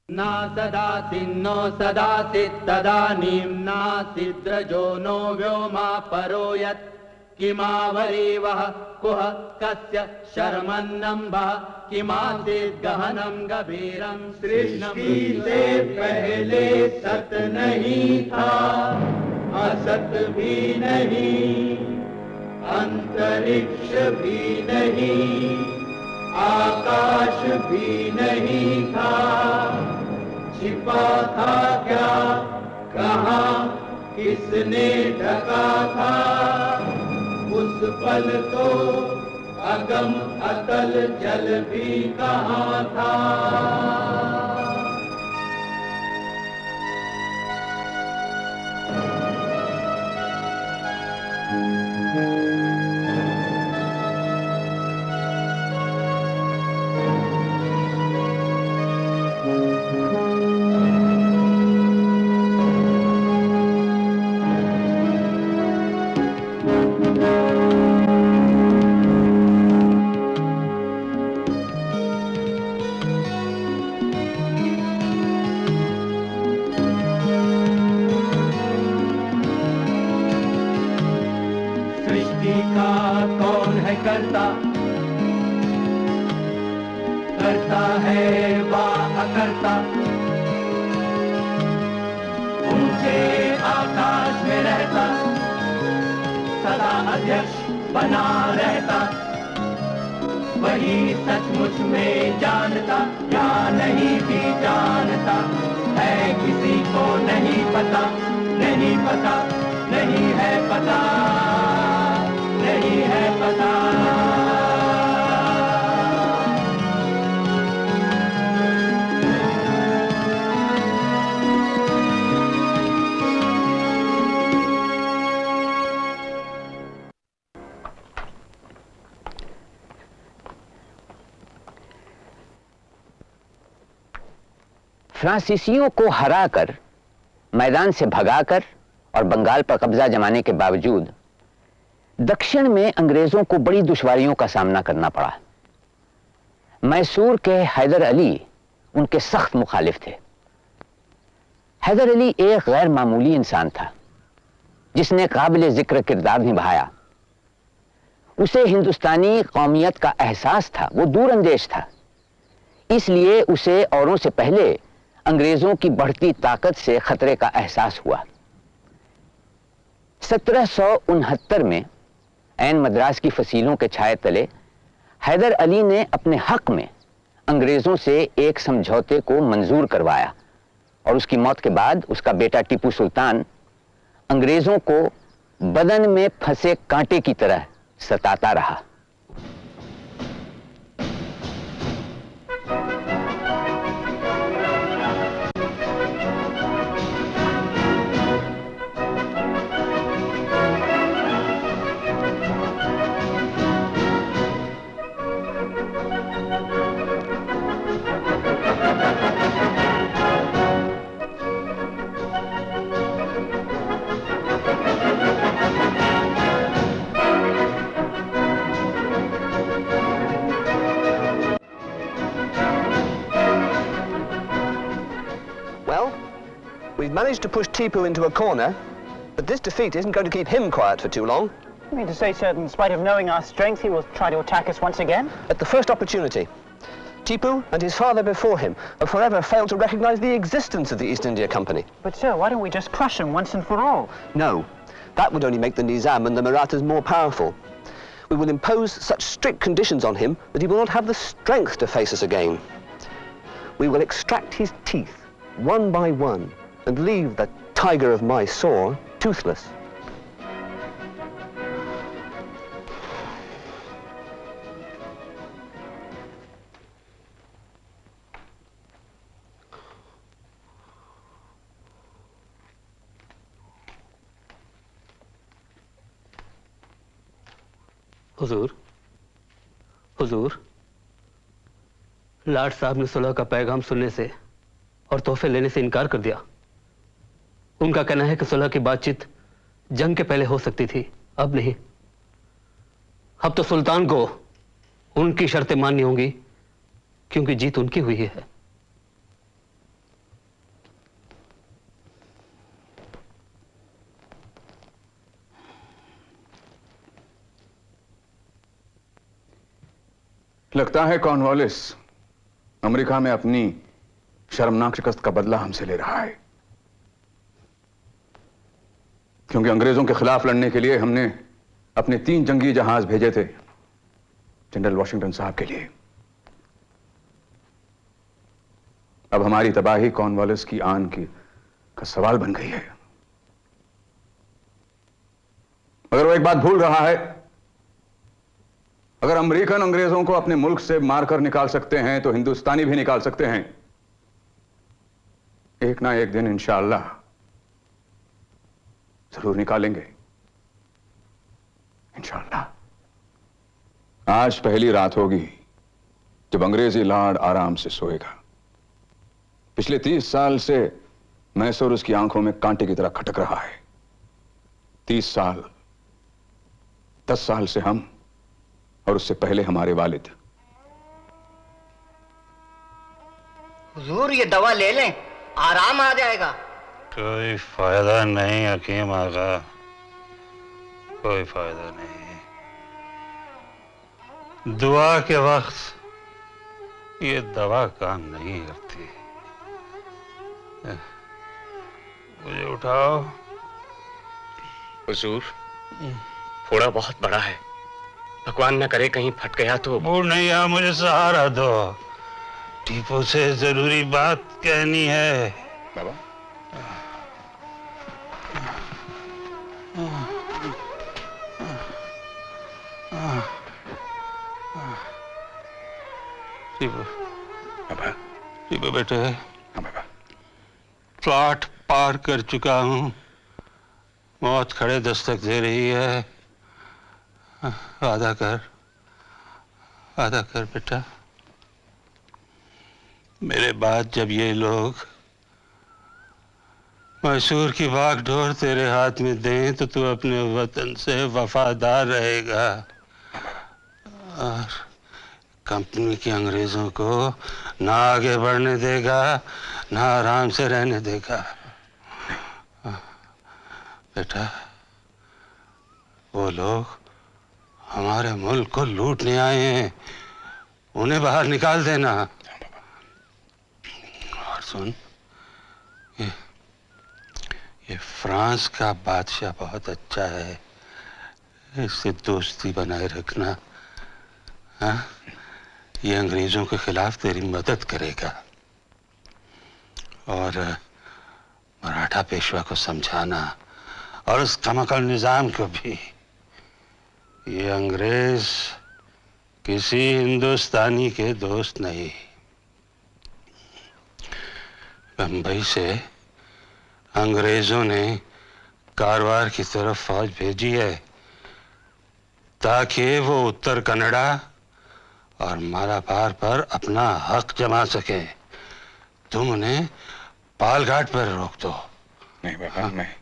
ना सदासि नो सदासि तदानीं नासिद्रजो नो व्योमा परो यत् किमावरीवः कुह कस्य शर्मन्नम्भः किमासीत् गहनं गभीरं सृष्टि से पहले सत नहीं था, असत भी नहीं, अंतरिक्ष भी नहीं, आकाश भी नहीं था, छिपा था क्या, कहाँ, किसने ढका था, उस पल तो अगम अतल जल भी कहाँ था। करता है वा अकर्ता, ऊंचे आकाश में रहता, सदा अध्यक्ष बना रहता, वही सचमुच में जानता या नहीं भी जानता है, किसी को नहीं पता, नहीं पता, नहीं है पता, नहीं है पता। फ्रांसीसियों को हराकर, मैदान से भगाकर और बंगाल पर कब्जा जमाने के बावजूद दक्षिण में अंग्रेजों को बड़ी दुश्वारियों का सामना करना पड़ा। मैसूर के हैदर अली उनके सख्त मुखालिफ थे। हैदर अली एक गैर मामूली इंसान था जिसने काबिल जिक्र किरदार निभाया। उसे हिंदुस्तानी कौमियत का एहसास था, वो दूरअंदेश था, इसलिए उसे औरों से पहले अंग्रेजों की बढ़ती ताकत से खतरे का एहसास हुआ। 1769 में ऐन मद्रास की फसीलों के छाए तले हैदर अली ने अपने हक में अंग्रेजों से एक समझौते को मंजूर करवाया और उसकी मौत के बाद उसका बेटा टीपू सुल्तान अंग्रेजों को बदन में फंसे कांटे की तरह सताता रहा। We've managed to push Tipu into a corner, but this defeat isn't going to keep him quiet for too long. You mean to say, sir, in spite of knowing our strength, he will try to attack us once again? At the first opportunity. Tipu and his father before him have forever failed to recognize the existence of the East India Company. But, sir, why don't we just crush him once and for all? No. That would only make the Nizam and the Marathas more powerful. We will impose such strict conditions on him that he will not have the strength to face us again. We will extract his teeth, one by one, and leave that tiger of Mysore toothless. हुजूर, हुजूर, लाट साहब ने सुलह का पैगाम सुनने से और तोहफे लेने से इनकार कर दिया। उनका कहना है कि सुलह की बातचीत जंग के पहले हो सकती थी, अब नहीं। अब तो सुल्तान को उनकी शर्तें माननी होंगी, क्योंकि जीत उनकी हुई है। लगता है कॉर्नवालिस अमेरिका में अपनी शर्मनाक शिकस्त का बदला हमसे ले रहा है, क्योंकि अंग्रेजों के खिलाफ लड़ने के लिए हमने अपने 3 जंगी जहाज भेजे थे जनरल वॉशिंगटन साहब के लिए। अब हमारी तबाही कॉर्नवालिस की आन का सवाल बन गई है। मगर वो एक बात भूल रहा है, अगर अमेरिकन अंग्रेजों को अपने मुल्क से मारकर निकाल सकते हैं तो हिंदुस्तानी भी निकाल सकते हैं, एक ना एक दिन इंशाअल्लाह जरूर निकालेंगे, इंशाअल्लाह। आज पहली रात होगी जब अंग्रेजी लॉर्ड आराम से सोएगा। पिछले 30 साल से मैसूर उसकी आंखों में कांटे की तरह खटक रहा है। 30 साल, 10 साल से हम, और उससे पहले हमारे वालिद। हुजूर ये दवा ले लें, आराम आ जाएगा। कोई फायदा नहीं हकीम आगा, कोई फायदा नहीं। दुआ के वक्त ये दवा काम नहीं करती। मुझे उठाओ। हुजूर, फोड़ा बहुत बड़ा है, भगवान न करे कहीं फट गया तो। वो नहीं, आ मुझे सहारा दो, टीपू से जरूरी बात कहनी है। बाबा टीपू, बाबा, टीपू बेटे, हाँ बाबा। प्लॉट पार कर चुका हूं, मौत खड़े दस्तक दे रही है। वादा कर बेटा। मेरे बाद जब ये लोग मैसूर की बागडोर तेरे हाथ में दें तो तू अपने वतन से वफादार रहेगा और कंपनी के अंग्रेजों को ना आगे बढ़ने देगा, ना आराम से रहने देगा। बेटा, वो लोग हमारे मुल्क को लूटने आए हैं, उन्हें बाहर निकाल देना। और सुन, ये फ्रांस का बादशाह बहुत अच्छा है, इससे दोस्ती बनाए रखना। हाँ, ये अंग्रेजों के खिलाफ तेरी मदद करेगा और मराठा पेशवा को समझाना और उस कमकल निजाम को भी। ये अंग्रेज किसी हिंदुस्तानी के दोस्त नहीं। बंबई से अंग्रेजों ने कारवार की तरफ फौज भेजी है ताकि वो उत्तर कन्नड़ा और मालाबार पर अपना हक जमा सके। तुम उन्हें पालघाट पर रोक दो। नहीं बाबा, मैं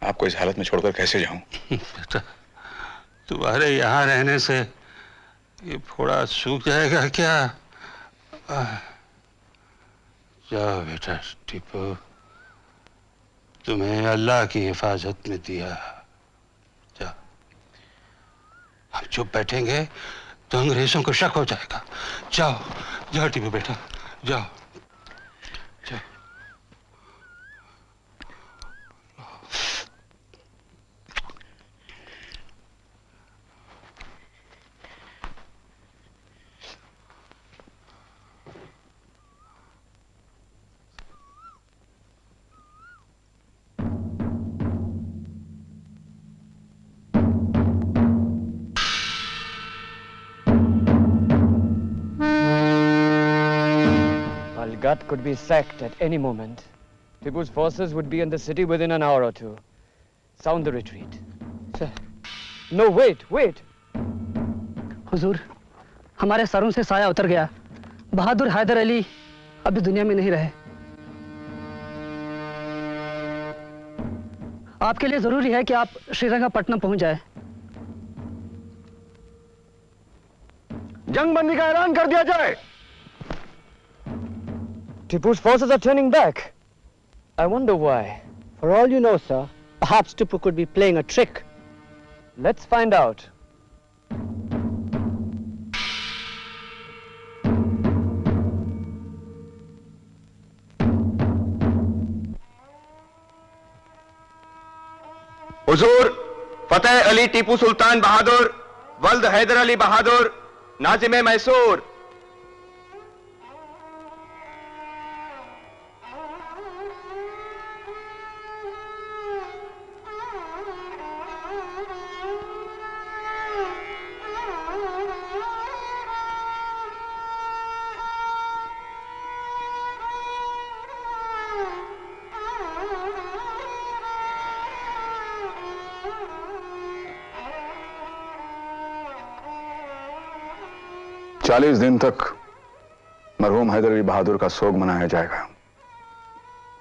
आपको इस हालत में छोड़कर कैसे जाऊं? बेटा, तुम्हारे यहाँ रहने से ये फोड़ा सूख जाएगा क्या? जाओ बेटा टीपू, तुम्हें अल्लाह की हिफाजत में दिया। जाओ। हम चुप बैठेंगे तो अंग्रेजों को शक हो जाएगा। जाओ जाओ टीपू बेटा, जाओ जाओ। Balgat could be sacked at any moment. Tipu's forces would be in the city within an hour or two. Sound the retreat. Sir. No, wait. हुजूर, हमारे सरों से साया उतर गया। बहादुर हैदर अली अभी दुनिया में नहीं रहे। आपके लिए जरूरी है कि आप श्रीरंगपट्टनम पहुंच जाए। जंगबंदी का ऐलान कर दिया जाए। Tipu's forces are turning back. I wonder why. For all you know, sir, perhaps Tipu could be playing a trick. Let's find out. हुजूर फतेह अली टीपू सुल्तान बहादुर वल्द हैदर अली बहादुर नाजिम मैसूर। चालीस दिन तक मरहूम हैदर अली बहादुर का सोग मनाया जाएगा।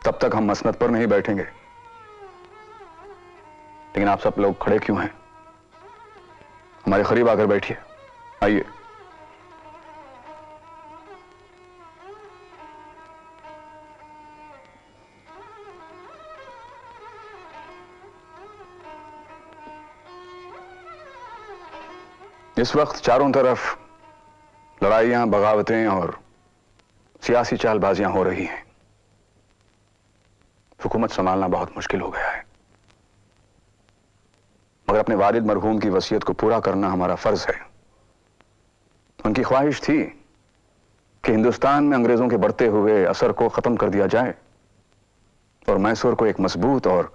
तब तक हम मसनद पर नहीं बैठेंगे। लेकिन आप सब लोग खड़े क्यों हैं? हमारे करीब आकर बैठिए। आइए। इस वक्त चारों तरफ लड़ाइयां, बगावतें और सियासी चालबाजियां हो रही हैं। हुकूमत संभालना बहुत मुश्किल हो गया है, मगर अपने वालिद मरहूम की वसीयत को पूरा करना हमारा फर्ज है। उनकी ख्वाहिश थी कि हिंदुस्तान में अंग्रेजों के बढ़ते हुए असर को खत्म कर दिया जाए और मैसूर को एक मजबूत और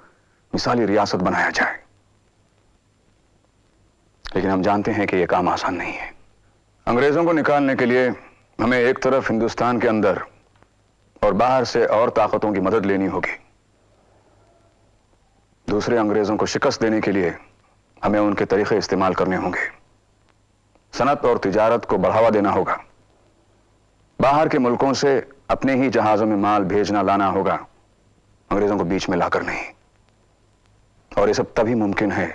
मिसाली रियासत बनाया जाए। लेकिन हम जानते हैं कि यह काम आसान नहीं है। अंग्रेजों को निकालने के लिए हमें एक तरफ हिंदुस्तान के अंदर और बाहर से और ताकतों की मदद लेनी होगी। दूसरे अंग्रेजों को शिकस्त देने के लिए हमें उनके तरीके इस्तेमाल करने होंगे। सनत और तिजारत को बढ़ावा देना होगा। बाहर के मुल्कों से अपने ही जहाजों में माल भेजना लाना होगा, अंग्रेजों को बीच में लाकर नहीं। और ये सब तभी मुमकिन है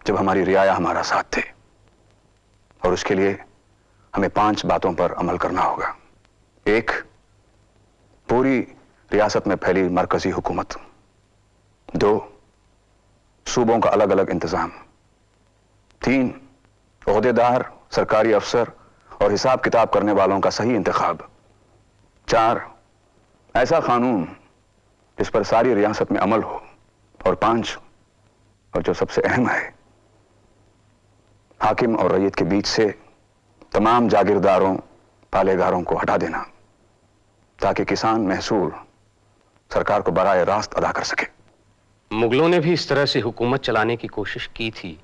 जब हमारी रियाया हमारा साथ थे। और उसके लिए हमें 5 बातों पर अमल करना होगा। 1, पूरी रियासत में फैली मरकजी हुकूमत। 2, सूबों का अलग अलग इंतजाम। 3, ओहदेदार, सरकारी अफसर और हिसाब किताब करने वालों का सही इंतखाब। 4, ऐसा कानून जिस पर सारी रियासत में अमल हो। और 5, और जो सबसे अहम है, हाकिम और रईयत के बीच से तमाम जागीरदारों, पालेगारों को हटा देना, ताकि किसान महसूल सरकार को बराए रास्त अदा कर सके। मुगलों ने भी इस तरह से हुकूमत चलाने की कोशिश की थी,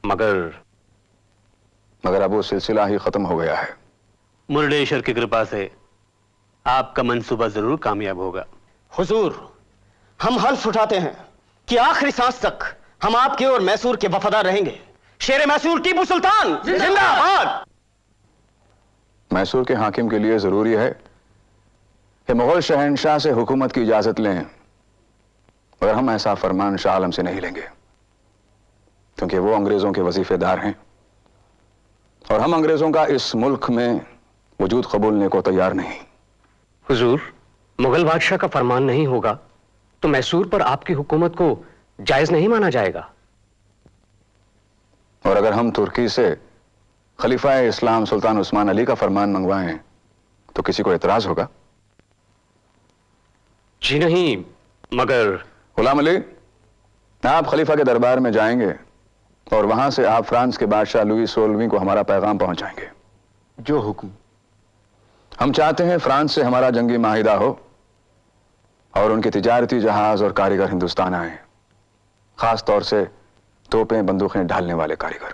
मगर अब वो सिलसिला ही खत्म हो गया है। मुरडेश्वर की कृपा से आपका मंसूबा जरूर कामयाब होगा। हुजूर, हम हल्फ उठाते हैं कि आखिरी सांस तक हम आपके और मैसूर के वफादार रहेंगे। शेर मैसूर टीपू सुल्तान जिंदाबाद। मैसूर के हाकिम के लिए जरूरी है कि मुगल शहंशाह से हुकूमत की इजाजत लें, मगर हम ऐसा फरमान शाह आलम से नहीं लेंगे, क्योंकि वो अंग्रेजों के वजीफेदार हैं और हम अंग्रेजों का इस मुल्क में वजूद कबूलने को तैयार नहीं। हुजूर, मुगल बादशाह का फरमान नहीं होगा तो मैसूर पर आपकी हुकूमत को जायज नहीं माना जाएगा। और अगर हम तुर्की से खलीफा इस्लाम सुल्तान उस्मान अली का फरमान मंगवाएं तो किसी को एतराज होगा? जी नहीं, मगर गुलाम अली, आप खलीफा के दरबार में जाएंगे और वहां से आप फ्रांस के बादशाह लुई 16वीं को हमारा पैगाम पहुंचाएंगे। जो हुक्म। हम चाहते हैं फ्रांस से हमारा जंगी माहिदा हो और उनके तिजारती जहाज और कारीगर हिंदुस्तान आए, खास तौर से तोपें, बंदूकें ढालने वाले कारीगर।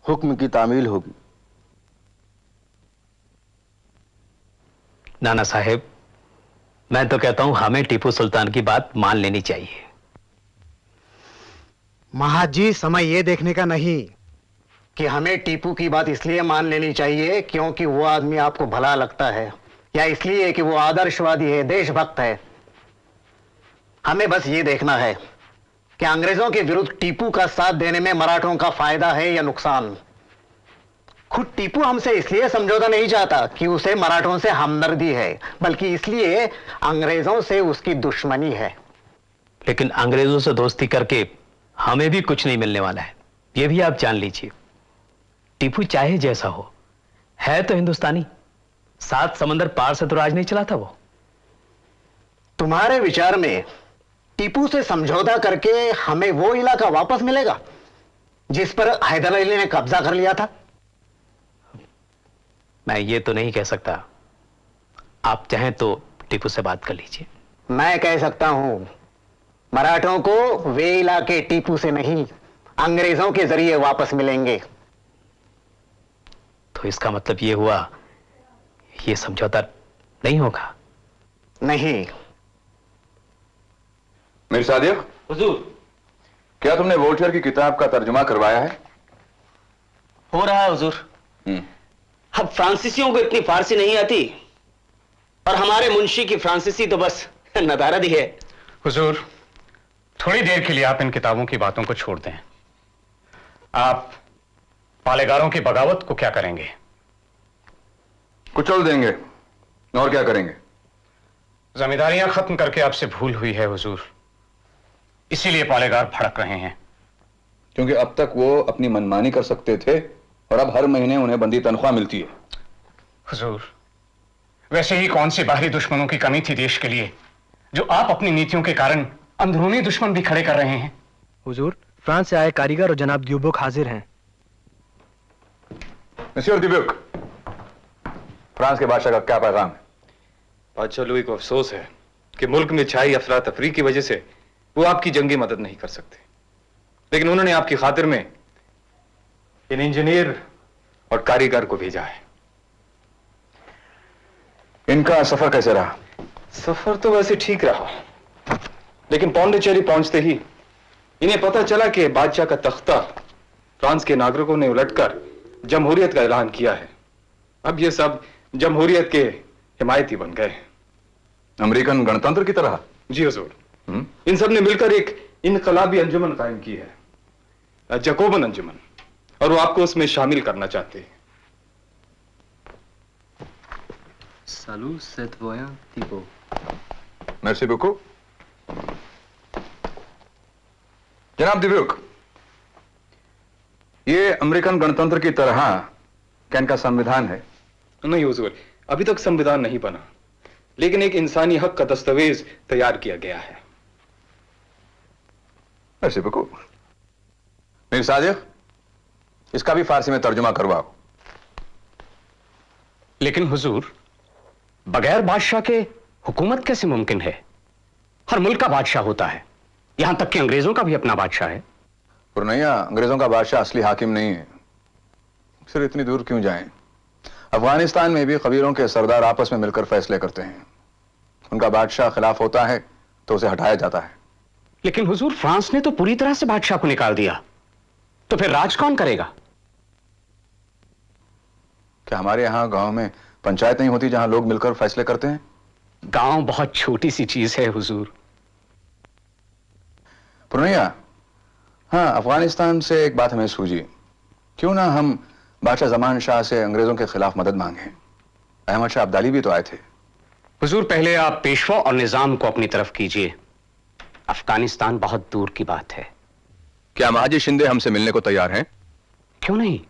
हुक्म की तामील होगी। नाना साहेब, मैं तो कहता हूं हमें टीपू सुल्तान की बात मान लेनी चाहिए। महाजी, समय ये देखने का नहीं कि हमें टीपू की बात इसलिए मान लेनी चाहिए क्योंकि वो आदमी आपको भला लगता है, या इसलिए कि वो आदर्शवादी है, देशभक्त है। हमें बस ये देखना है कि अंग्रेजों के विरुद्ध टीपू का साथ देने में मराठों का फायदा है या नुकसान। खुद टीपू हमसे इसलिए समझौता नहीं चाहता कि उसे मराठों से हमदर्दी है, बल्कि इसलिए अंग्रेजों से उसकी दुश्मनी है। लेकिन अंग्रेजों से दोस्ती करके हमें भी कुछ नहीं मिलने वाला है, यह भी आप जान लीजिए। टीपू चाहे जैसा हो, है तो हिंदुस्तानी, 7 समंदर पार से तो राज नहीं चला था वो। तुम्हारे विचार में टीपू से समझौता करके हमें वो इलाका वापस मिलेगा जिस पर हैदर अली ने कब्जा कर लिया था? मैं ये तो नहीं कह सकता। आप चाहें तो टीपू से बात कर लीजिए। मैं कह सकता हूं, मराठों को वे इलाके टीपू से नहीं, अंग्रेजों के जरिए वापस मिलेंगे। तो इसका मतलब ये हुआ, ये समझौता नहीं होगा? नहीं। मीर सादिक, हुजूर, क्या तुमने वोल्टेयर की किताब का तर्जुमा करवाया है? हो रहा है हुजूर। अब फ्रांसीसियों को इतनी फारसी नहीं आती, और हमारे मुंशी की फ्रांसीसी तो बस नदारद ही है। हुजूर, थोड़ी देर के लिए आप इन किताबों की बातों को छोड़ दें। आप पालेगारों की बगावत को क्या करेंगे? कुचल देंगे, और क्या करेंगे? जमींदारियां खत्म करके आपसे भूल हुई है हुजूर, इसीलिए पालेगार भड़क रहे हैं। क्योंकि अब तक वो अपनी मनमानी कर सकते थे और अब हर महीने उन्हें बंदी तनख्वाह मिलती है। हुजूर, वैसे ही कौन सी बाहरी दुश्मनों की कमी थी देश के लिए, जो आप अपनी नीतियों के कारण अंदरूनी दुश्मन भी खड़े कर रहे हैं? हुजूर, फ्रांस से आए कारीगर और जनाब द्यूबुक हाजिर हैं। मिस्टर द्यूबुक, फ्रांस के बादशाह का क्या पैगाम है? बादशाह लुई को अफसोस है कि मुल्क में छाई अफरा तफरी की वजह से वो आपकी जंगी मदद नहीं कर सकते, लेकिन उन्होंने आपकी खातिर में इन इंजीनियर और कारीगर को भेजा है। इनका सफर कैसे रहा? सफर तो वैसे ठीक रहा, लेकिन पौंडीचेरी पहुंचते ही इन्हें पता चला कि बादशाह का तख्ता फ्रांस के नागरिकों ने उलटकर जमहूरियत का ऐलान किया है। अब ये सब जमहूरियत के हिमायती बन गए। अमेरिकन गणतंत्र की तरह? जी हुजूर। इन सब ने मिलकर एक इनकलाबी अंजुमन कायम की है, जकोबन अंजुमन, और वो आपको उसमें शामिल करना चाहते हैं। Salut, c'est voyant Thibault. Merci beaucoup. जनाब द्यूबुक, ये अमेरिकन गणतंत्र की तरह क्या इनका संविधान है? नहीं हुजूर, अभी तक संविधान नहीं बना, लेकिन एक इंसानी हक का दस्तावेज तैयार किया गया है। Merci beaucoup. मीर सादिक, इसका भी फारसी में तर्जुमा करवाओ। लेकिन हुजूर, बगैर बादशाह के हुकूमत कैसे मुमकिन है? हर मुल्क का बादशाह होता है, यहां तक कि अंग्रेजों का भी अपना बादशाह है। पुरनैया, अंग्रेजों का बादशाह असली हाकिम नहीं है। फिर इतनी दूर क्यों जाएं? अफगानिस्तान में भी कबीलों के सरदार आपस में मिलकर फैसले करते हैं। उनका बादशाह खिलाफ होता है तो उसे हटाया जाता है। लेकिन हुजूर, फ्रांस ने तो पूरी तरह से बादशाह को निकाल दिया, तो फिर राज कौन करेगा? क्या हमारे यहां गांव में पंचायत नहीं होती जहां लोग मिलकर फैसले करते हैं? गांव बहुत छोटी सी चीज है हुजूर। पुरनैया, हाँ, अफगानिस्तान से एक बात हमें सूझी। क्यों ना हम बादशाह जमान शाह से अंग्रेजों के खिलाफ मदद मांगे? अहमद शाह अब्दाली भी तो आए थे। हुजूर, पहले आप पेशवा और निजाम को अपनी तरफ कीजिए। अफगानिस्तान बहुत दूर की बात है। क्या महाजी शिंदे हमसे मिलने को तैयार हैं? क्यों नहीं,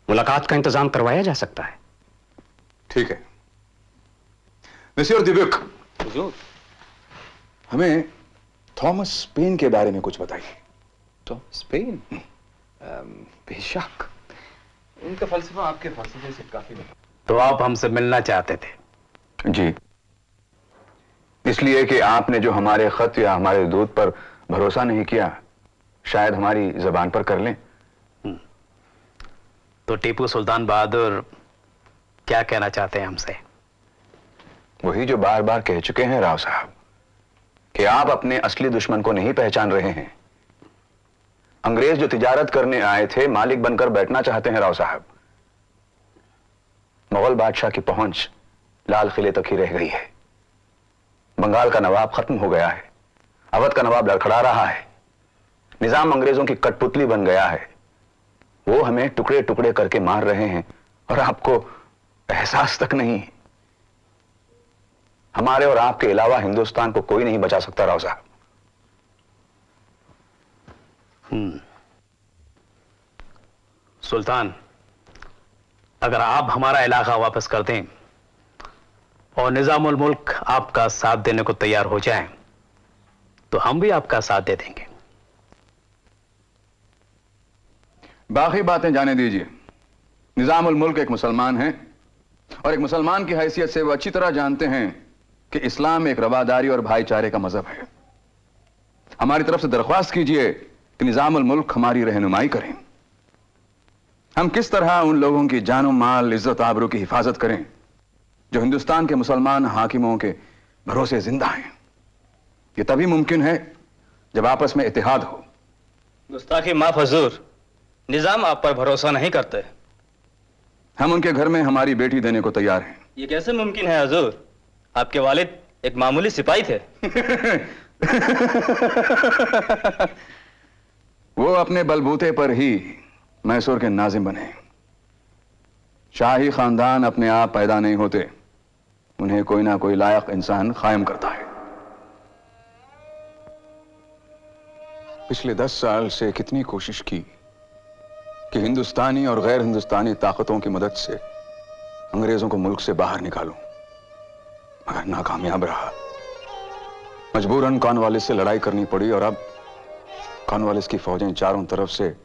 मुलाकात का इंतजाम करवाया जा सकता है। ठीक है। मिस्टर द्यूबुक, हमें थॉमस पेन के बारे में कुछ बताइए। Thomas pen? बेशक, उनका फलसफा आपके फलसफे से काफी नहीं। तो आप हमसे मिलना चाहते थे? जी, इसलिए कि आपने जो हमारे खत या हमारे दूत पर भरोसा नहीं किया, शायद हमारी जबान पर कर लें। तो टीपू सुल्तान बहादुर क्या कहना चाहते हैं हमसे? वही जो बार बार कह चुके हैं राव साहब, कि आप अपने असली दुश्मन को नहीं पहचान रहे हैं। अंग्रेज जो तिजारत करने आए थे, मालिक बनकर बैठना चाहते हैं राव साहब। मुगल बादशाह की पहुंच लाल किले तक ही रह गई है। बंगाल का नवाब खत्म हो गया है, अवध का नवाब लड़खड़ा रहा है, निजाम अंग्रेजों की कठपुतली बन गया है। वो हमें टुकड़े टुकड़े करके मार रहे हैं और आपको एहसास तक नहीं। हमारे और आपके अलावा हिंदुस्तान को कोई नहीं बचा सकता राव साहब। सुल्तान, अगर आप हमारा इलाका वापस कर दें और निजामुल मुल्क आपका साथ देने को तैयार हो जाए, तो हम भी आपका साथ दे देंगे। बाकी बातें जाने दीजिए। निजामुल मुल्क एक मुसलमान हैं और एक मुसलमान की हैसियत से वो अच्छी तरह जानते हैं कि इस्लाम एक रवादारी और भाईचारे का मजहब है। हमारी तरफ से दरख्वास्त कीजिए कि निजामुल मुल्क हमारी रहनुमाई करें। हम किस तरह उन लोगों की जानो माल, इज्जत, आबरू की हिफाजत करें जो हिंदुस्तान के मुसलमान हाकिमों के भरोसे जिंदा हैं। यह तभी मुमकिन है जब आपस में इत्तेहाद हो। गुस्ताखी माफ हुजूर, निजाम आप पर भरोसा नहीं करते। हम उनके घर में हमारी बेटी देने को तैयार हैं। ये कैसे मुमकिन है हुजूर? आपके वालिद एक मामूली सिपाही थे। वो अपने बलबूते पर ही मैसूर के नाजिम बने। शाही खानदान अपने आप पैदा नहीं होते, उन्हें कोई ना कोई लायक इंसान कायम करता है। पिछले 10 साल से कितनी कोशिश की कि हिंदुस्तानी और गैर हिंदुस्तानी ताकतों की मदद से अंग्रेजों को मुल्क से बाहर निकालूं, मगर नाकामयाब रहा। मजबूरन कॉर्नवालिस से लड़ाई करनी पड़ी और अब कॉर्नवालिस की फौजें चारों तरफ से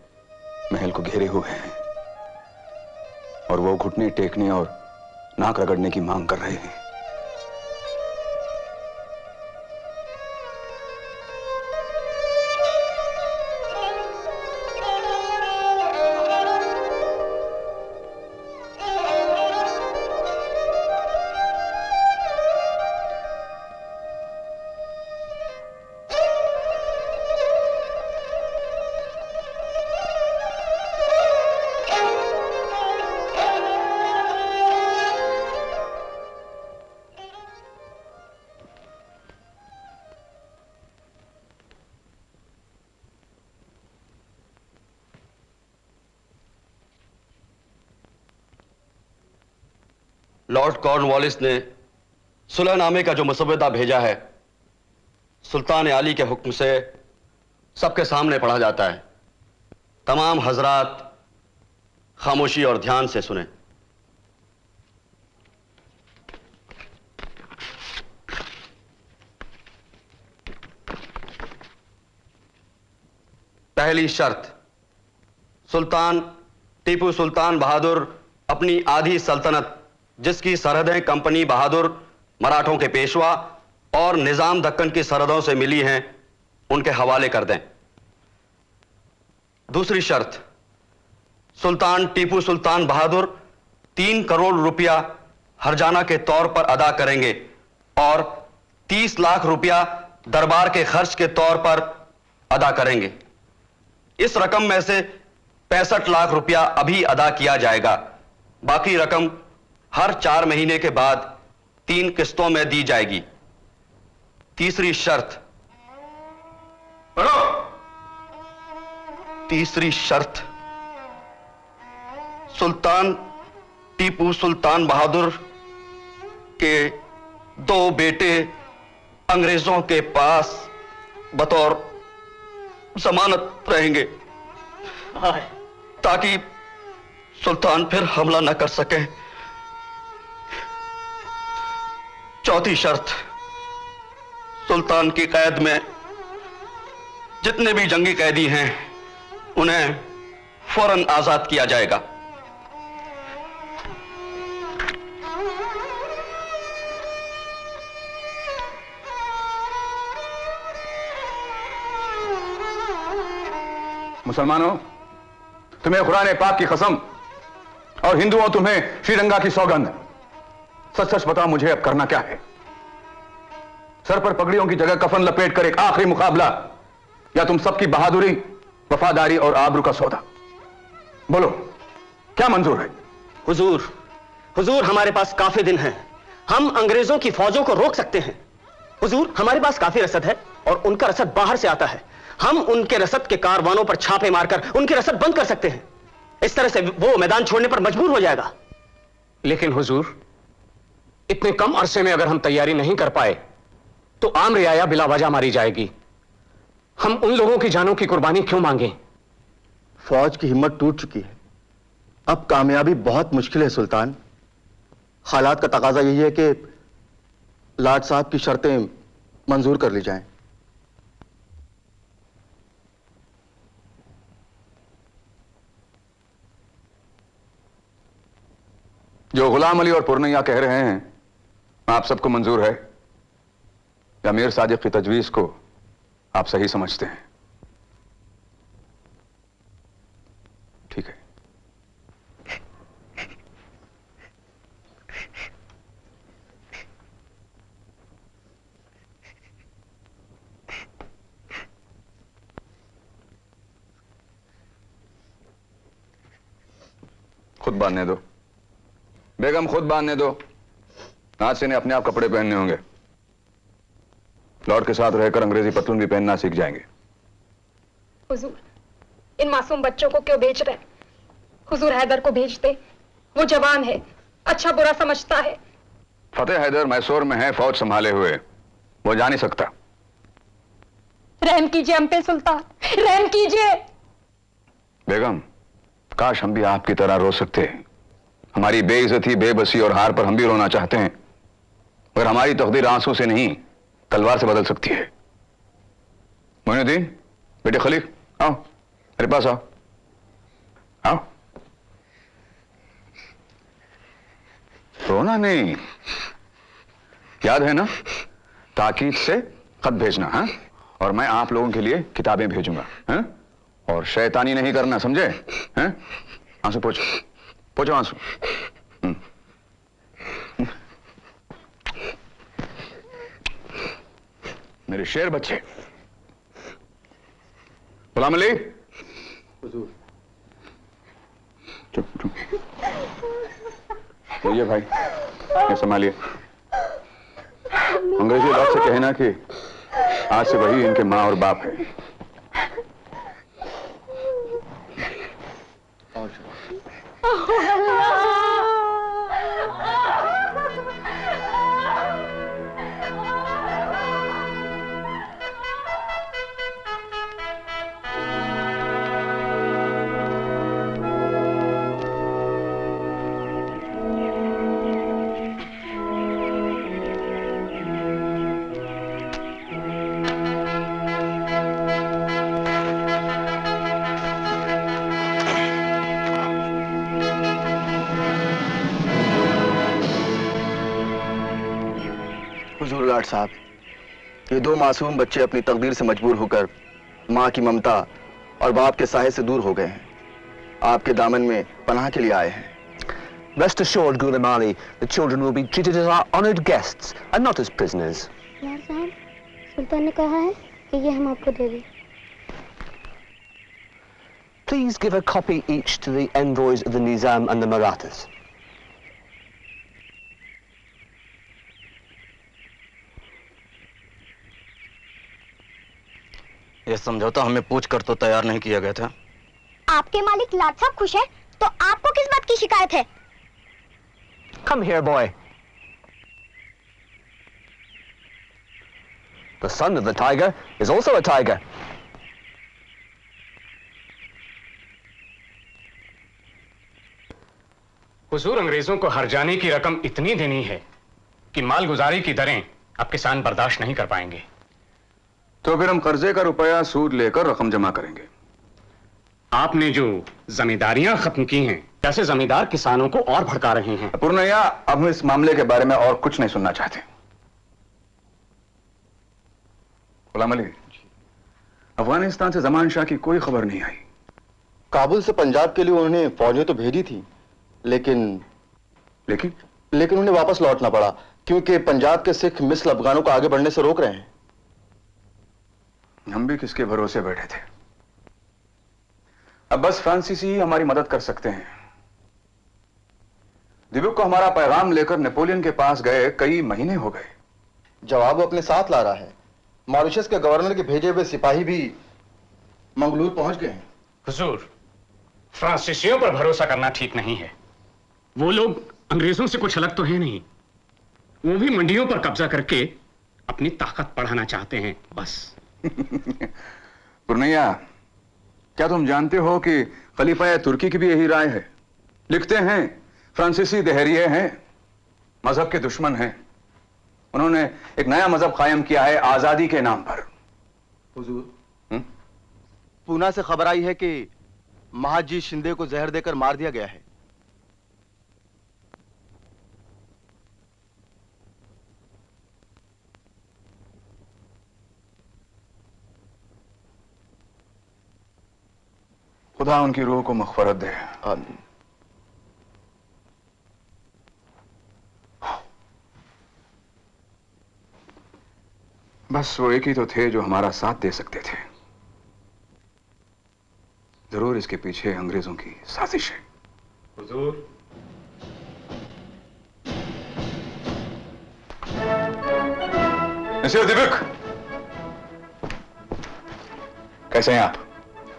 महल को घेरे हुए हैं और वो घुटने टेकने और नाक रगड़ने की मांग कर रहे हैं। लॉर्ड कॉर्नवालिस ने सुलहनामे का जो मसवदा भेजा है, सुल्तान आली के हुक्म से सबके सामने पढ़ा जाता है। तमाम हजरात खामोशी और ध्यान से सुने। पहली शर्त, सुल्तान टीपू सुल्तान बहादुर अपनी आधी सल्तनत, जिसकी सरहदें कंपनी बहादुर, मराठों के पेशवा और निजाम दक्कन की सरहदों से मिली हैं, उनके हवाले कर दें। दूसरी शर्त, सुल्तान टीपू सुल्तान बहादुर 3 करोड़ रुपया हरजाना के तौर पर अदा करेंगे और 30 लाख रुपया दरबार के खर्च के तौर पर अदा करेंगे। इस रकम में से 65 लाख रुपया अभी अदा किया जाएगा। बाकी रकम हर 4 महीने के बाद 3 किस्तों में दी जाएगी। तीसरी शर्त, तीसरी शर्त, सुल्तान टीपू सुल्तान बहादुर के 2 बेटे अंग्रेजों के पास बतौर जमानत रहेंगे ताकि सुल्तान फिर हमला न कर सके। चौथी शर्त, सुल्तान की कैद में जितने भी जंगी कैदी हैं उन्हें फौरन आजाद किया जाएगा। मुसलमानों, तुम्हें कुरान पाक की कसम और हिंदुओं तुम्हें श्रीरंगा की सौगंध, सच सच बताओ मुझे अब करना क्या है? सर पर पगड़ियों की जगह कफन लपेट कर एक आखिरी मुकाबला, या तुम सबकी बहादुरी, वफादारी और आबरू का सौदा? बोलो, क्या मंजूर है? हुजूर, हुजूर हमारे पास काफी दिन हैं, हम अंग्रेजों की फौजों को रोक सकते हैं। हुजूर हमारे पास काफी रसद है और उनका रसद बाहर से आता है। हम उनके रसद के कारवानों पर छापे मारकर उनके रसद बंद कर सकते हैं। इस तरह से वो मैदान छोड़ने पर मजबूर हो जाएगा। लेकिन हुजूर, इतने कम अरसे में अगर हम तैयारी नहीं कर पाए तो आम रियाया बिला वजह मारी जाएगी। हम उन लोगों की जानों की कुर्बानी क्यों मांगे? फौज की हिम्मत टूट चुकी है, अब कामयाबी बहुत मुश्किल है सुल्तान। हालात का तकाजा यही है कि लाट साहब की शर्तें मंजूर कर ली जाएं। जो गुलाम अली और पुरनैया कह रहे हैं आप सबको मंजूर है, या मीर सादिक की तजवीज को आप सही समझते हैं? ठीक है। खुद बांधने दो बेगम, खुद बांधने दो। आज से इन्हें अपने आप कपड़े पहनने होंगे। लॉर्ड के साथ रहकर अंग्रेजी पतलून भी पहनना सीख जाएंगे। हुजूर, इन मासूम बच्चों को क्यों भेज रहे हैं? हुजूर हैदर को भेज दे, वो जवान है, अच्छा बुरा समझता है। फतेह हैदर मैसूर में है, फौज संभाले हुए, वो जा नहीं सकता। रहम कीजिए हम पे सुल्तान, रहम कीजिए। बेगम, काश हम भी आपकी तरह रो सकते। हमारी बेइज्जती, बेबसी और हार पर हम भी रोना चाहते हैं, मगर हमारी तकदीर आंसू से नहीं तलवार से बदल सकती है। मोइनुद्दीन, बेटे खलीक, आओ मेरे पास आओ। आओ। रोना नहीं, याद है ना, ताकीद से खत भेजना, हाँ? और मैं आप लोगों के लिए किताबें भेजूंगा, हाँ? और शैतानी नहीं करना, समझे? हैं? आंसू पोछो, पोछो आंसू। मेरे शेर बच्चे। गुलाम अली, हुजूर। चुप चुप। तो ये भाई, ये संभालिए। अंग्रेजी बात से कहना कि आज से वही इनके माँ और बाप है। हुजूर साहब, ये दो मासूम बच्चे अपनी तकदीर से मजबूर होकर माँ की ममता और बाप के साहे से दूर हो गए हैं। आपके दामन में पनाह के लिए आए हैं। Rest assured, Ghulam Ali, the children will be treated as our honored guests and not as prisoners. यार साहब, सुल्तान ने कहा है कि ये हम आपको दे दें। Please give a copy each to the envoys of the Nizam and the Marathas. यह समझौता हमें पूछ कर तो तैयार नहीं किया गया था। आपके मालिक लाट साहब खुश है, तो आपको किस बात की शिकायत है? Come here, boy. The son of the tiger is also a tiger. हुजूर, अंग्रेजों को हर्जाने की रकम इतनी देनी है कि मालगुजारी की दरें अब किसान बर्दाश्त नहीं कर पाएंगे। तो फिर हम कर्जे का रुपया सूद लेकर रकम जमा करेंगे। आपने जो जमींदारियां खत्म की हैं, कैसे जमींदार किसानों को और भड़का रहे हैं। पुरनैया, अब हम इस मामले के बारे में और कुछ नहीं सुनना चाहते। गुलाम अली, अफगानिस्तान से जमान शाह की कोई खबर नहीं आई। काबुल से पंजाब के लिए उन्होंने फौजें तो भेजी थी, लेकिन उन्हें वापस लौटना पड़ा क्योंकि पंजाब के सिख मिस्र अफगानों को आगे बढ़ने से रोक रहे हैं। हम भी किसके भरोसे बैठे थे। अब बस फ्रांसीसी ही हमारी मदद कर सकते हैं। दिब्यूक को हमारा पैगाम लेकर नेपोलियन के पास गए कई महीने हो गए। जवाब वो अपने साथ ला रहा है। मॉरिशस के गवर्नर के भेजे हुए सिपाही भी मंगलूर पहुंच गए हैं। हुजूर, फ्रांसीसियों पर भरोसा करना ठीक नहीं है। वो लोग अंग्रेजों से कुछ अलग तो है नहीं। वो भी मंडियों पर कब्जा करके अपनी ताकत बढ़ाना चाहते हैं, बस। पुरनैया, क्या तुम जानते हो कि खलीफा तुर्की की भी यही राय है? लिखते हैं फ्रांसीसी दहरिये हैं, मजहब के दुश्मन हैं। उन्होंने एक नया मजहब कायम किया है आजादी के नाम पर। हुजूर, पूना से खबर आई है कि महाजी शिंदे को जहर देकर मार दिया गया है। खुदा उनकी रूह को मग़फ़िरत दे। बस वो एक ही तो थे जो हमारा साथ दे सकते थे। जरूर इसके पीछे अंग्रेजों की साजिश है। हुजूर, मिस्टर दिबिक, कैसे हैं आप?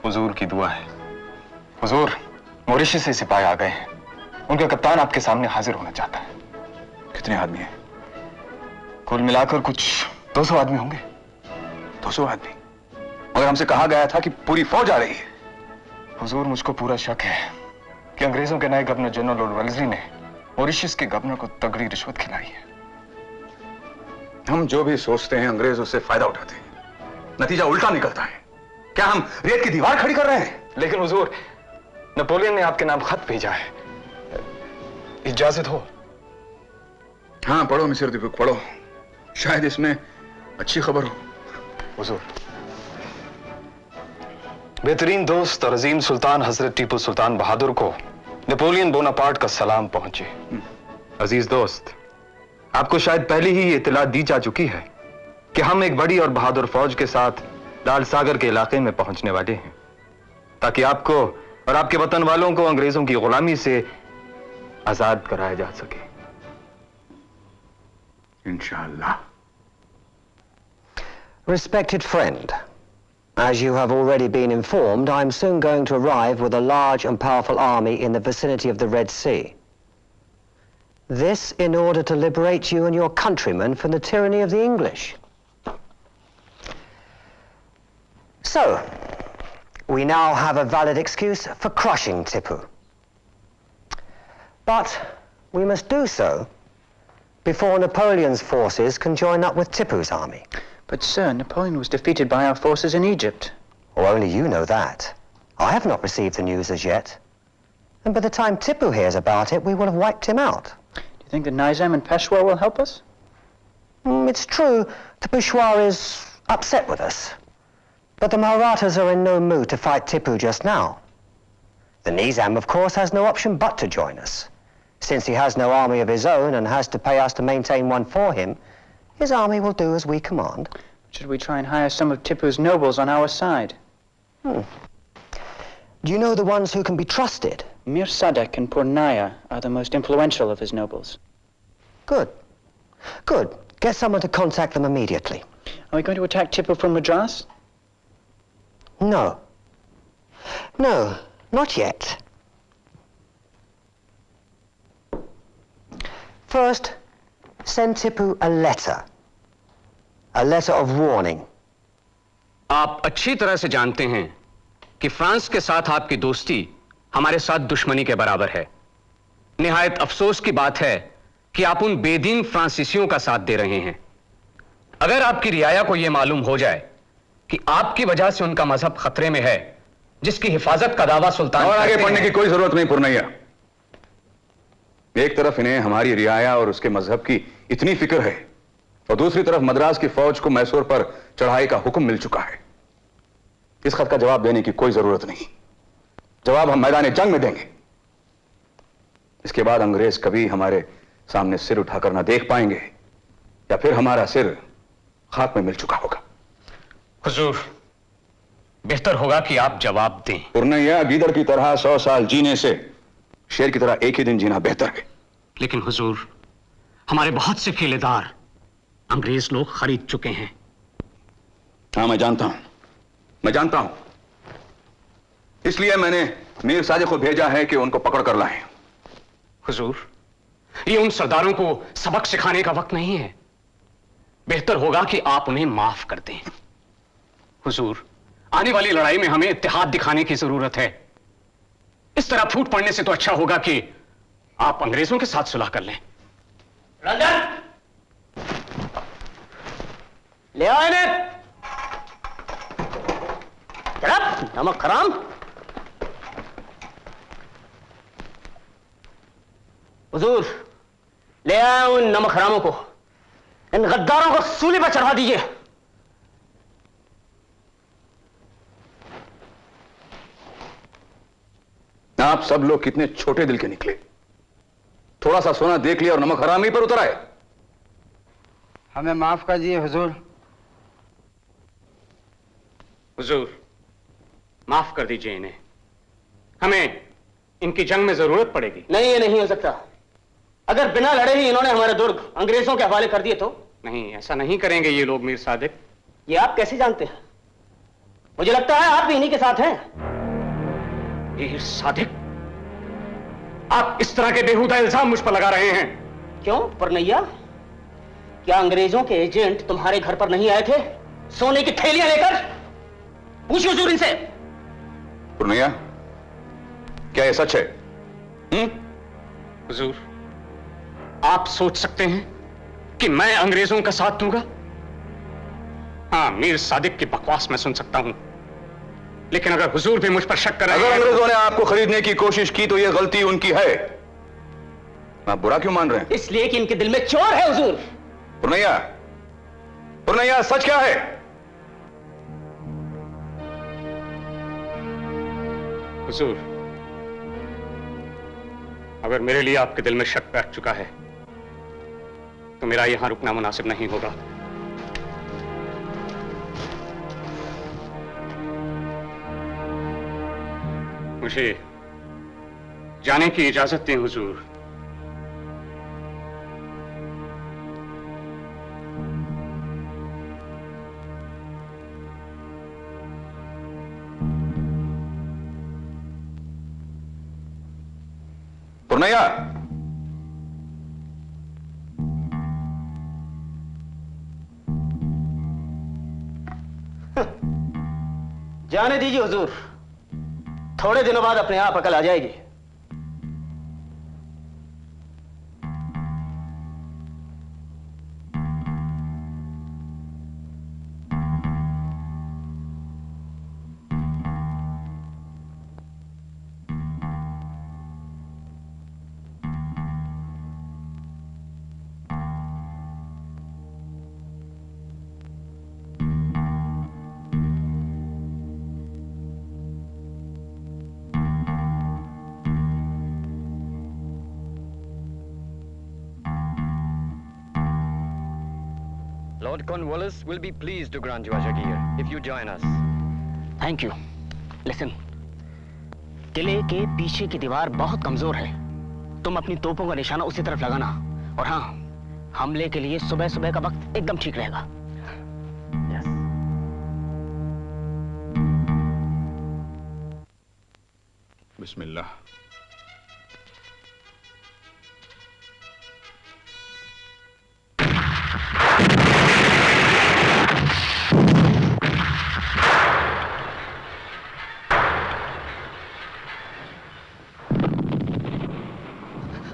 हुजूर की दुआ है। हुजूर, मॉरिशस से सिपाही आ गए हैं। उनका कप्तान आपके सामने हाजिर होना चाहता है। कितने आदमी हैं? कुल मिलाकर कुछ 200 आदमी होंगे। 200 आदमी? मगर हमसे कहा गया था कि पूरी फौज आ रही है। हुजूर, मुझको पूरा शक है कि अंग्रेजों के नए गवर्नर जनरल लॉर्ड वेल्लेसली ने मॉरिशस के गवर्नर को तगड़ी रिश्वत खिलाई है। हम जो भी सोचते हैं अंग्रेज उससे फायदा उठाते हैं, नतीजा उल्टा निकलता है। क्या हम रेत की दीवार खड़ी कर रहे हैं? लेकिन हुजूर, नेपोलियन ने आपके नाम खत भेजा है। इजाजत हो? हाँ, पढ़ो मिस्टर दीपक, पढ़ो, शायद इसमें अच्छी खबर हो। हुजूर, बेहतरीन दोस्त और अजीम सुल्तान हजरत टीपू सुल्तान बहादुर को नेपोलियन बोनापार्ट का सलाम पहुंचे। अजीज दोस्त, आपको शायद पहले ही इत्तला दी जा चुकी है कि हम एक बड़ी और बहादुर फौज के साथ दाल सागर के इलाके में पहुंचने वाले हैं, ताकि आपको और आपके वतन वालों को अंग्रेजों की गुलामी से आजाद कराया जा सके। इंशाअल्लाह। Respected friend, as you have already been informed, I am soon going to arrive with a large and powerful army in the vicinity of the Red Sea. This in order to liberate you and your countrymen from the tyranny of the English. So, we now have a valid excuse for crushing Tipu. But we must do so before Napoleon's forces can join up with Tipu's army. But sir, Napoleon was defeated by our forces in Egypt. Oh, only you know that. I have not received the news as yet. And by the time Tipu hears about it, we will have wiped him out. Do you think the Nizam and Peshawar will help us? It's true, the Peshawar is upset with us. But the Marathas are in no mood to fight Tipu just now. The Nizam, of course, has no option but to join us. Since he has no army of his own and has to pay us to maintain one for him, his army will do as we command. Should we try and hire some of Tipu's nobles on our side? Do you know the ones who can be trusted? Mir Sadek and Purnaya are the most influential of his nobles. Good. Good. Get someone to contact them immediately. Are we going to attack Tipu from Madras? No. No, not yet. First, send Tipu a letter. A letter of warning. आप अच्छी तरह से जानते हैं कि France के साथ आपकी दोस्ती हमारे साथ दुश्मनी के बराबर है। निहायत अफसोस की बात है कि आप उन बेदीन फ्रांसीसियों का साथ दे रहे हैं। अगर आपकी रियाया को यह मालूम हो जाए कि आपकी वजह से उनका मजहब खतरे में है, जिसकी हिफाजत का दावा सुल्तान और आगे पढ़ने की कोई जरूरत नहीं पुरनैया। एक तरफ इन्हें हमारी रियाया और उसके मजहब की इतनी फिक्र है और दूसरी तरफ मद्रास की फौज को मैसूर पर चढ़ाई का हुक्म मिल चुका है। इस खत का जवाब देने की कोई जरूरत नहीं। जवाब हम मैदान जंग में देंगे। इसके बाद अंग्रेज कभी हमारे सामने सिर उठाकर ना देख पाएंगे या फिर हमारा सिर खाक में मिल चुका होगा। हुजूर, बेहतर होगा कि आप जवाब दें। पुरनैया, गीदड़ की तरह 100 साल जीने से शेर की तरह एक ही दिन जीना बेहतर है। लेकिन हुजूर, हमारे बहुत से किलेदार अंग्रेज लोग खरीद चुके हैं। हाँ, मैं जानता हूं। इसलिए मैंने मीर सादिक को भेजा है कि उनको पकड़ कर लाएं। हुजूर, ये उन सरदारों को सबक सिखाने का वक्त नहीं है। बेहतर होगा कि आप उन्हें माफ कर दें। हुजूर, आने वाली लड़ाई में हमें इत्तेहाद दिखाने की जरूरत है। इस तरह फूट पड़ने से तो अच्छा होगा कि आप अंग्रेजों के साथ सुलह कर लें। रंजन, ले आओ इन्हें। नमक हराम। हुजूर, ले आए उन नमक हरामों को। इन गद्दारों को सूली पर चढ़ा दीजिए। आप सब लोग कितने छोटे दिल के निकले। थोड़ा सा सोना देख लिया और नमक हरामी पर उतर आए। हमें माफ कर दिए हुजूर। हुजूर, माफ कर दीजिए इन्हें। हमें इनकी जंग में जरूरत पड़ेगी। नहीं, ये नहीं हो सकता। अगर बिना लड़े ही इन्होंने हमारे दुर्ग अंग्रेजों के हवाले कर दिए तो? नहीं, ऐसा नहीं करेंगे ये लोग मीर सादिक। ये आप कैसे जानते हैं? मुझे लगता है आप भी इन्हीं के साथ हैं। मीर सादिक, आप इस तरह के बेहुदा इल्जाम मुझ पर लगा रहे हैं। क्यों पुरनैया, क्या अंग्रेजों के एजेंट तुम्हारे घर पर नहीं आए थे सोने की थैलियां लेकर? पूछिए हुजूर इनसे। पुरनैया, क्या यह सच है? हुजूर, आप सोच सकते हैं कि मैं अंग्रेजों का साथ दूंगा? हाँ, मीर सादिक की बकवास मैं सुन सकता हूं, लेकिन अगर हुजूर भी मुझ पर शक कर रहे हैं। अगर अंग्रेजों ने आपको खरीदने की कोशिश की तो यह गलती उनकी है। आप बुरा क्यों मान रहे हैं? इसलिए कि इनके दिल में चोर है हुजूर। पुरनैया, पुरनैया, सच क्या है? हुजूर, अगर मेरे लिए आपके दिल में शक बैठ चुका है तो मेरा यहां रुकना मुनासिब नहीं होगा। मुझे जाने की इजाजत दें हुजूर। पुरनैया, जाने दीजिए हुजूर, थोड़े दिनों बाद अपने आप अकल आ जाएगी। Lord Cornwallis will be pleased to grant you a jagir if you join us. Thank you. Listen, किले के पीछे की दीवार बहुत कमजोर है। तुम अपनी तोपों का निशाना उसी तरफ लगाना, और हाँ, हमले के लिए सुबह सुबह का वक्त एकदम ठीक रहेगा। बिस्मिल्लाह।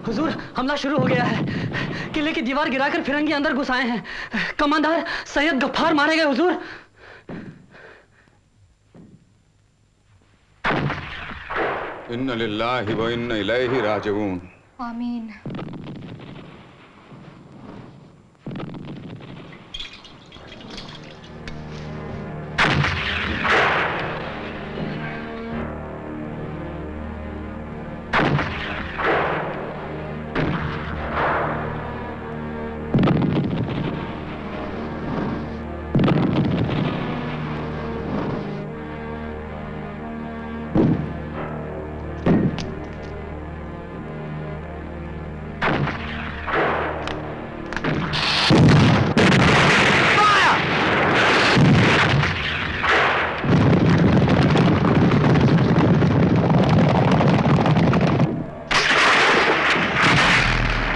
हुजूर, हमला शुरू हो गया है। किले की दीवार गिराकर फिरंगी अंदर घुस आए हैं। कमांडर सैयद गफ्फार मारे गए हुजूर। इन्ना लिल्लाहि व इन्ना इलैहि राजिऊन। आमीन।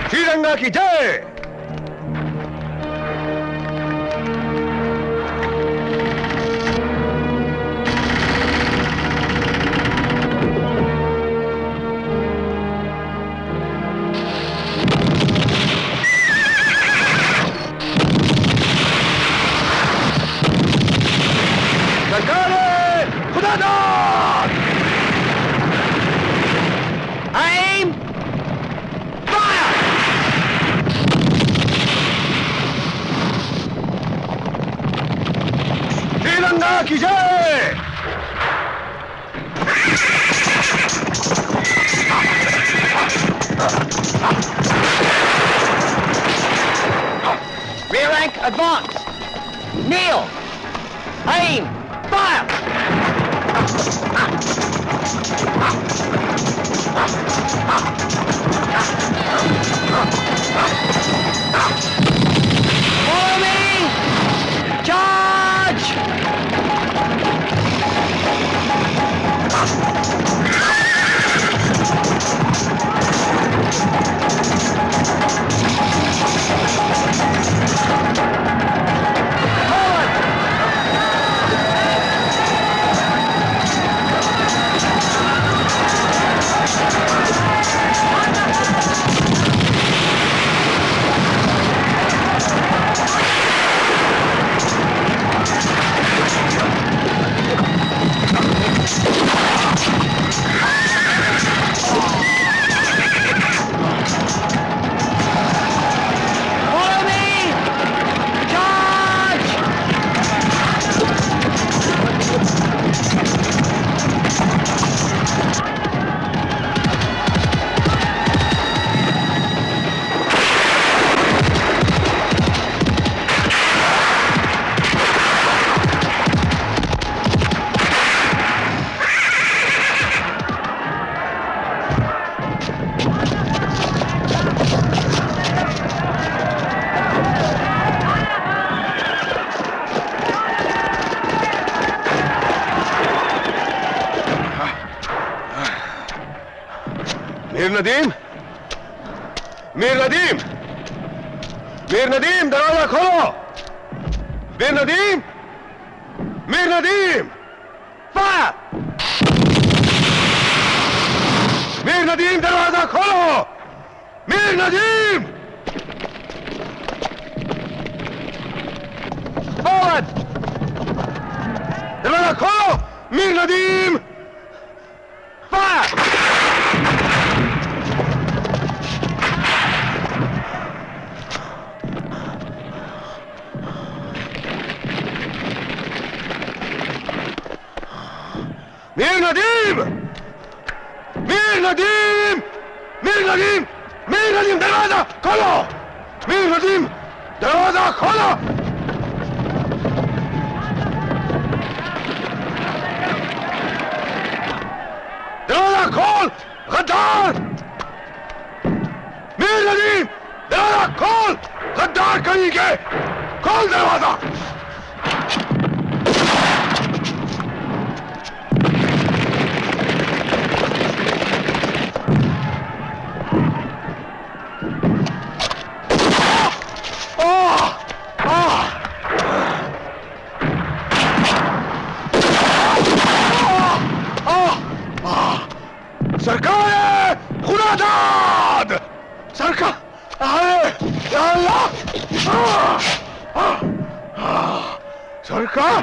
श्रीरंगा की जय। Aim! श्रीरंगा की जय। Rear rank, advance. Kneel. Aim. Fire. Follow me. Charge. Mir Nadeem, Mir Nadeem, Mir Nadeem, दरवाजा खोलो। मीर नदीम, मीर नदीम, फायर। मीर नदीम, दरवाजा खोलो। मीर नदीम, फॉरवर्ड। दरवाजा खोलो। मीर नदीम, फायर। मीर नदीम, मीर नदीम, मीर नदीम, मीर नदीम, दरवाजा खोलो। मीर नदीम, दरवाजा खोलो। दरवाजा खोल, गद्दार। मीर नदीम, दरवाजा खोल, गद्दार कहीं के। खोल दरवाजा। सरकार खुदादाद, सरकार या अल्लाह, सरकार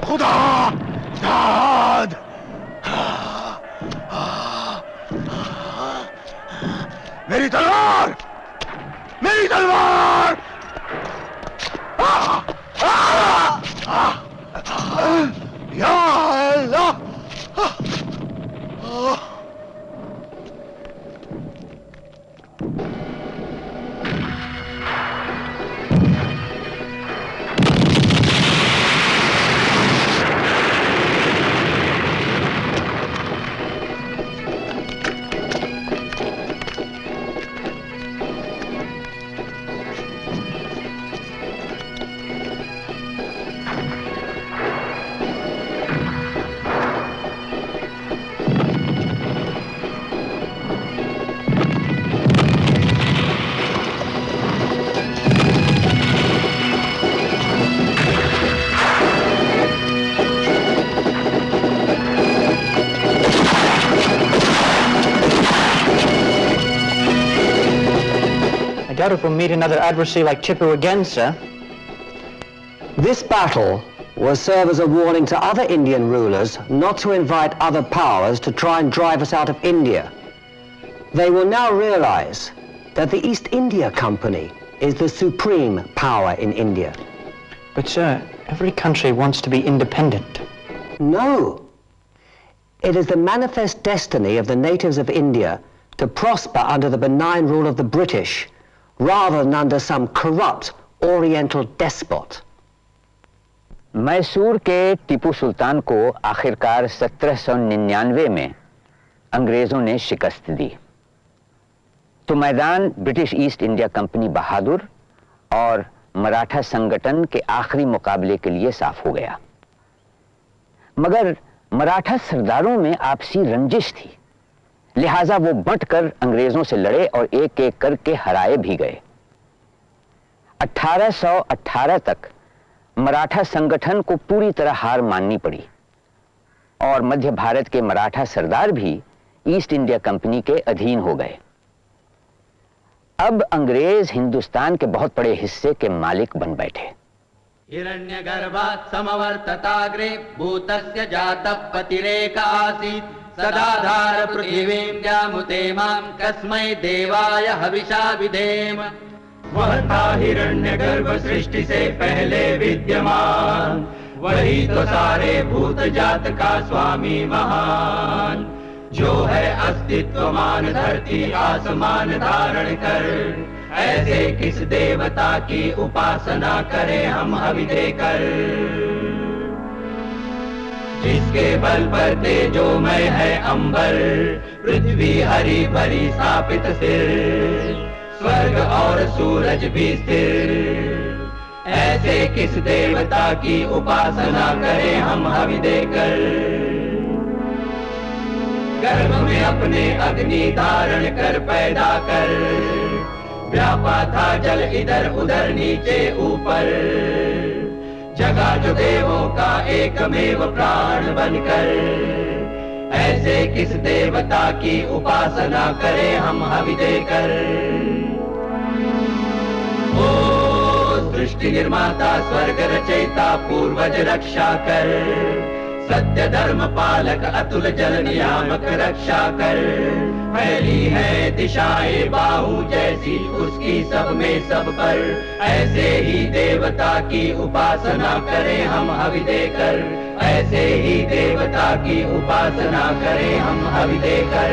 खुदा दाद। मेरी तलवार, मेरी तलवार। या अल्लाह। I doubt if we'll meet another adversary like Tipu again, sir. This battle will serve as a warning to other Indian rulers not to invite other powers to try and drive us out of India. They will now realize that the East India Company is the supreme power in India. But sir, every country wants to be independent. No. It is the manifest destiny of the natives of India to prosper under the benign rule of the British, rather than under some corrupt Oriental despot. Mysore के टीपू सुल्तान को आखिरकार 1799 में अंग्रेजों ने शिकस्त दी, तो मैदान British east India company बहादुर और मराठा संगठन के आखिरी मुकाबले के लिए साफ हो गया। मगर मराठा सरदारों में आपसी रंजिश थी, लिहाजा वो बंटकर अंग्रेजों से लड़े और एक एक करके हराए भी गए। 1818 तक मराठा संगठन को पूरी तरह हार माननी पड़ी और मध्य भारत के मराठा सरदार भी ईस्ट इंडिया कंपनी के अधीन हो गए। अब अंग्रेज हिंदुस्तान के बहुत बड़े हिस्से के मालिक बन बैठे। हिरण्यगर्भात् समवर्तताग्रे भूतस्य जातः पतिरेक आसीत् सदाधार पृथिवीं जामुते मां कस्मै देवाय हविषा विधेम। वह था हिरण्यगर्भ सृष्टि से पहले विद्यमान, वही तो सारे भूत जात का स्वामी महान, जो है अस्तित्वमान धरती आसमान धारण कर। ऐसे किस देवता की उपासना करें हम हवि देकर, जिसके बल पर तेजोमय है अंबर, पृथ्वी हरी भरी स्थापित सिर, स्वर्ग और सूरज भी स्थिर। ऐसे किस देवता की उपासना करें हम हवि देकर। गर्भ में अपने अग्नि धारण कर पैदा कर, व्यापा था जल इधर उधर नीचे ऊपर, जगा जो देवों का एकमेव प्राण बनकर। ऐसे किस देवता की उपासना करें हम हवि देकर। ओ सृष्टि निर्माता स्वर्ग रचयिता पूर्वज रक्षा कर, सत्य धर्म पालक अतुल जल नियामक रक्षा कर। फैली है दिशाएं बाहु जैसी उसकी सब में सब पर, ऐसे ही देवता की उपासना करें हम हवि देकर। ऐसे ही देवता की उपासना करें हम हवि देकर।